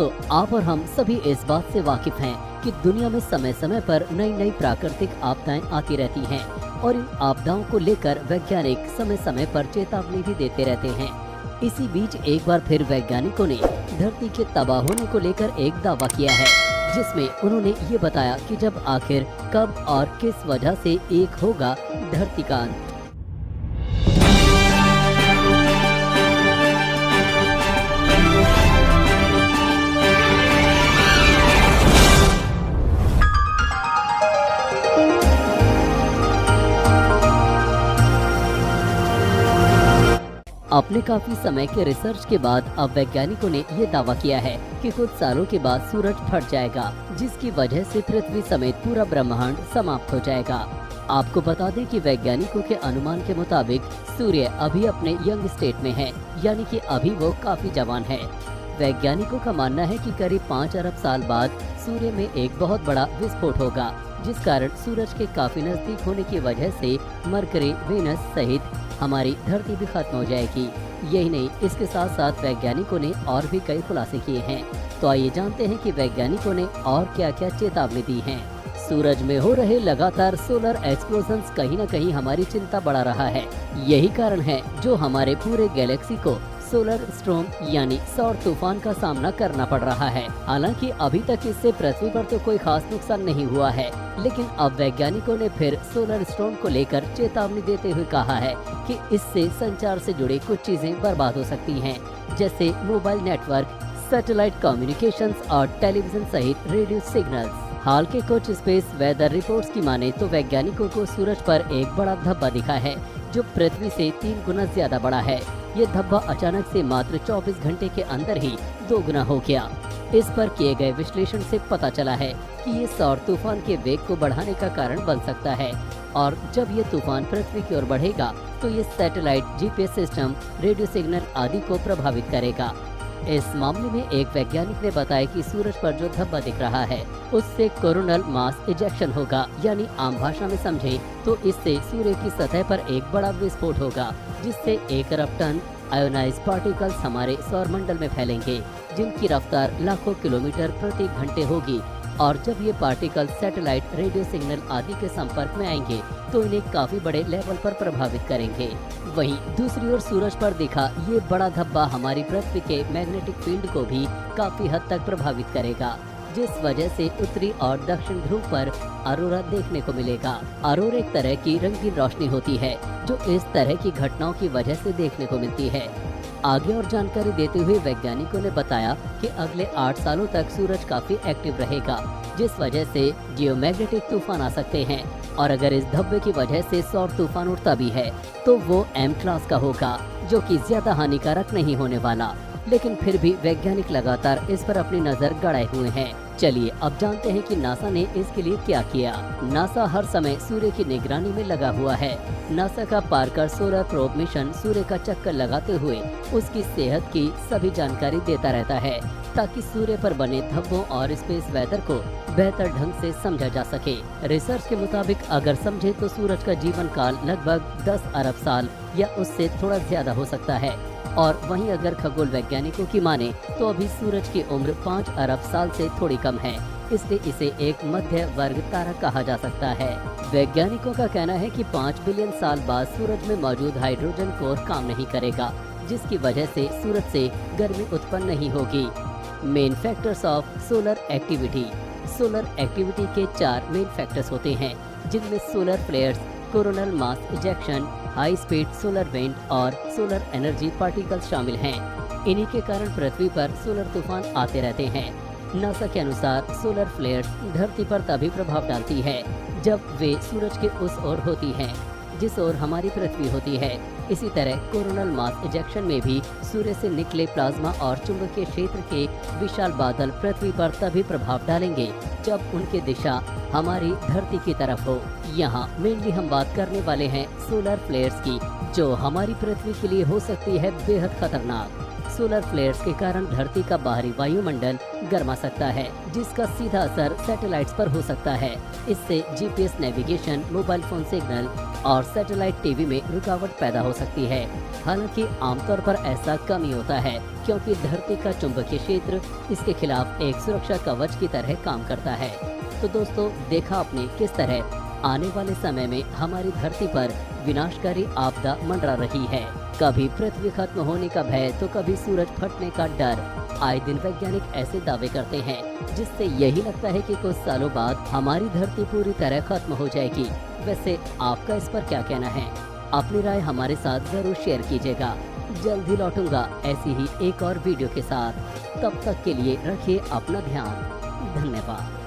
दोस्तों, आप और हम सभी इस बात से वाकिफ हैं कि दुनिया में समय समय पर नई नई प्राकृतिक आपदाएं आती रहती हैं और इन आपदाओं को लेकर वैज्ञानिक समय समय पर चेतावनी भी देते रहते हैं। इसी बीच एक बार फिर वैज्ञानिकों ने धरती के तबाह होने को लेकर एक दावा किया है, जिसमें उन्होंने ये बताया कि जब आखिर कब और किस वजह से एक होगा धरती का अंत। अपने काफी समय के रिसर्च के बाद अब वैज्ञानिकों ने ये दावा किया है कि कुछ सालों के बाद सूरज फट जाएगा, जिसकी वजह से पृथ्वी समेत पूरा ब्रह्मांड समाप्त हो जाएगा। आपको बता दें कि वैज्ञानिकों के अनुमान के मुताबिक सूर्य अभी अपने यंग स्टेट में है, यानी कि अभी वो काफी जवान है। वैज्ञानिकों का मानना है कि करीब 5 अरब साल बाद सूर्य में एक बहुत बड़ा विस्फोट होगा, जिस कारण सूरज के काफी नजदीक होने की वजह से मरकरी, वेनस सहित हमारी धरती भी खत्म हो जाएगी। यही नहीं, इसके साथ साथ वैज्ञानिकों ने और भी कई खुलासे किए हैं। तो आइए जानते हैं कि वैज्ञानिकों ने और क्या क्या चेतावनी दी है। सूरज में हो रहे लगातार सोलर एक्सप्लोजन्स कहीं न कहीं हमारी चिंता बढ़ा रहा है। यही कारण है जो हमारे पूरे गैलेक्सी को सोलर स्टॉर्म यानी सौर तूफान का सामना करना पड़ रहा है। हालांकि अभी तक इससे पृथ्वी पर तो कोई खास नुकसान नहीं हुआ है, लेकिन अब वैज्ञानिकों ने फिर सोलर स्टॉर्म को लेकर चेतावनी देते हुए कहा है कि इससे संचार से जुड़े कुछ चीजें बर्बाद हो सकती हैं, जैसे मोबाइल नेटवर्क, सैटेलाइट कम्युनिकेशंस और टेलीविजन सहित रेडियो सिग्नल्स। हाल के कुछ स्पेस वेदर रिपोर्ट्स की माने तो वैज्ञानिकों को सूरज पर एक बड़ा धब्बा दिखा है, जो पृथ्वी से 3 गुना ज्यादा बड़ा है। ये धब्बा अचानक से मात्र 24 घंटे के अंदर ही 2 गुना हो गया। इस पर किए गए विश्लेषण से पता चला है कि ये सौर तूफान के वेग को बढ़ाने का कारण बन सकता है, और जब ये तूफान पृथ्वी की ओर बढ़ेगा तो ये satellite, GPS system, radio signal आदि को प्रभावित करेगा। इस मामले में एक वैज्ञानिक ने बताया कि सूरज पर जो धब्बा दिख रहा है उससे कोरोनल मास इजेक्शन होगा, यानी आम भाषा में समझे तो इससे सूर्य की सतह पर एक बड़ा विस्फोट होगा, जिससे 1 अरब टन आयोनाइज्ड पार्टिकल्स हमारे सौर मंडल में फैलेंगे, जिनकी रफ्तार लाखों किलोमीटर प्रति घंटे होगी। और जब ये पार्टिकल सैटेलाइट, रेडियो सिग्नल आदि के संपर्क में आएंगे तो इन्हें काफी बड़े लेवल पर प्रभावित करेंगे। वहीं दूसरी ओर सूरज पर दिखा ये बड़ा धब्बा हमारी पृथ्वी के मैग्नेटिक फील्ड को भी काफी हद तक प्रभावित करेगा, जिस वजह से उत्तरी और दक्षिण ध्रुव पर अरोरा देखने को मिलेगा। अरोरा एक तरह की रंगीन रोशनी होती है जो इस तरह की घटनाओं की वजह से देखने को मिलती है। आगे और जानकारी देते हुए वैज्ञानिकों ने बताया कि अगले 8 सालों तक सूरज काफी एक्टिव रहेगा, जिस वजह से जियोमैग्नेटिक तूफान आ सकते हैं, और अगर इस धब्बे की वजह से सौर तूफान उठता भी है तो वो M क्लास का होगा, जो कि ज्यादा हानिकारक नहीं होने वाला। लेकिन फिर भी वैज्ञानिक लगातार इस पर अपनी नजर गड़ाए हुए हैं। चलिए अब जानते हैं कि नासा ने इसके लिए क्या किया। नासा हर समय सूर्य की निगरानी में लगा हुआ है। नासा का पार्कर सोलर प्रोब मिशन सूर्य का चक्कर लगाते हुए उसकी सेहत की सभी जानकारी देता रहता है, ताकि सूर्य पर बने धब्बों और स्पेस वेदर को बेहतर ढंग से समझा जा सके। रिसर्च के मुताबिक अगर समझे तो सूरज का जीवन काल लगभग 10 अरब साल या उससे थोड़ा ज्यादा हो सकता है, और वहीं अगर खगोल वैज्ञानिकों की माने तो अभी सूरज की उम्र 5 अरब साल से थोड़ी कम है, इसलिए इसे एक मध्य वर्ग तारा कहा जा सकता है। वैज्ञानिकों का कहना है कि 5 बिलियन साल बाद सूरज में मौजूद हाइड्रोजन कोर काम नहीं करेगा, जिसकी वजह से सूरज से गर्मी उत्पन्न नहीं होगी। Main factors of solar activity. Solar activity के 4 मेन फैक्टर्स होते हैं, जिनमें solar flares, coronal mass ejection, high speed solar wind और सोलर एनर्जी पार्टिकल्स शामिल हैं। इन्हीं के कारण पृथ्वी पर सोलर तूफान आते रहते हैं। नासा के अनुसार सोलर फ्लेयर्स धरती पर तभी प्रभाव डालती है जब वे सूरज के उस ओर होती हैं जिस ओर हमारी पृथ्वी होती है। इसी तरह कोरोनल मास इजेक्शन में भी सूर्य से निकले प्लाज्मा और चुंबकीय क्षेत्र के विशाल बादल पृथ्वी पर तभी प्रभाव डालेंगे जब उनकी दिशा हमारी धरती की तरफ हो। यहाँ मेनली हम बात करने वाले हैं सोलर फ्लेयर्स की, जो हमारी पृथ्वी के लिए हो सकती है बेहद खतरनाक। सोलर फ्लेयर्स के कारण धरती का बाहरी वायुमंडल गर्मा सकता है, जिसका सीधा असर सैटेलाइट्स पर हो सकता है। इससे GPS navigation, mobile phone signal और सैटेलाइट टीवी में रुकावट पैदा हो सकती है। हालांकि आमतौर पर ऐसा कम ही होता है, क्योंकि धरती का चुंबकीय क्षेत्र इसके खिलाफ एक सुरक्षा कवच की तरह काम करता है। तो दोस्तों, देखा आपने किस तरह आने वाले समय में हमारी धरती पर विनाशकारी आपदा मंडरा रही है। कभी पृथ्वी खत्म होने का भय, तो कभी सूरज फटने का डर। आए दिन वैज्ञानिक ऐसे दावे करते हैं, जिससे यही लगता है कि कुछ सालों बाद हमारी धरती पूरी तरह खत्म हो जाएगी। वैसे आपका इस पर क्या कहना है? अपनी राय हमारे साथ जरूर शेयर कीजिएगा। जल्द ही लौटूंगा ऐसी ही एक और वीडियो के साथ। तब तक के लिए रखिए अपना ध्यान। धन्यवाद।